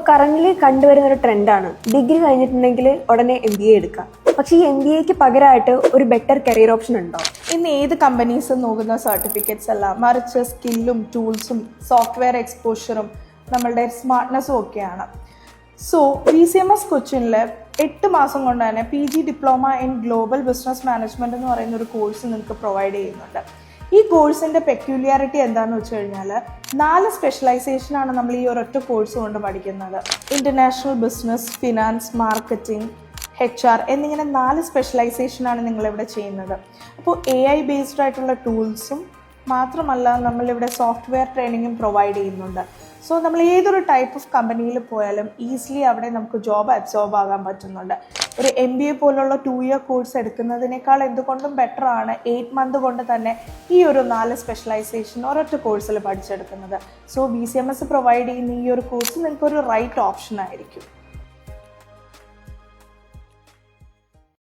Current കണ്ടുവരുന്ന ഒരു ട്രെൻഡാണ് degree കഴിഞ്ഞിട്ടുണ്ടെങ്കിൽ ഉടനെ MBA എടുക്കാം. പക്ഷേ ഈ MBAക്ക് പകരമായിട്ട് ഒരു ബെറ്റർ കരിയർ ഓപ്ഷൻ ഉണ്ടോ? ഇന്ന് ഏത് കമ്പനീസും നോക്കുന്ന സർട്ടിഫിക്കറ്റ്സ് അല്ല, മറിച്ച് സ്കില്ലും ടൂൾസും സോഫ്റ്റ്വെയർ എക്സ്പോഷറും നമ്മളുടെ സ്മാർട്ട്നെസ്സും ഒക്കെയാണ്. സോ VCMS കൊച്ചിനിൽ 8 മാസം കൊണ്ട് തന്നെ PG diploma in global business management എന്ന് പറയുന്ന ഒരു കോഴ്സ് നിങ്ങൾക്ക് പ്രൊവൈഡ് ചെയ്യുന്നുണ്ട്. ഈ കോഴ്സിൻ്റെ പെക്യുലിയാരിറ്റി എന്താണെന്ന് വെച്ച് കഴിഞ്ഞാൽ 4 സ്പെഷ്യലൈസേഷനാണ് നമ്മൾ ഈ ഒരൊറ്റ കോഴ്സ് കൊണ്ട് പഠിക്കുന്നത്. International business, finance, marketing, HR എന്നിങ്ങനെ 4 സ്പെഷ്യലൈസേഷനാണ് നിങ്ങളിവിടെ ചെയ്യുന്നത്. അപ്പോൾ AI ബേസ്ഡ് ആയിട്ടുള്ള ടൂൾസും മാത്രമല്ല നമ്മളിവിടെ സോഫ്റ്റ്വെയർ ട്രെയിനിങ്ങും പ്രൊവൈഡ് ചെയ്യുന്നുണ്ട്. സോ നമ്മൾ ഏതൊരു ടൈപ്പ് ഓഫ് കമ്പനിയിൽ പോയാലും ഈസിലി അവിടെ നമുക്ക് ജോബ് അബ്സോർബ് ആകാൻ പറ്റുന്നുണ്ട്. ഒരു MBA പോലുള്ള 2 ഇയർ കോഴ്സ് എടുക്കുന്നതിനേക്കാൾ എന്തുകൊണ്ടും ബെറ്റർ ആണ് 8 മന്ത് കൊണ്ട് തന്നെ ഈ ഒരു 4 സ്പെഷ്യലൈസേഷൻ ഒരൊറ്റ കോഴ്സിൽ പഠിച്ചെടുക്കുന്നത്. സോ VCMS പ്രൊവൈഡ് ചെയ്യുന്ന ഈ ഒരു കോഴ്സ് നിങ്ങൾക്കൊരു റൈറ്റ് ഓപ്ഷൻ ആയിരിക്കും.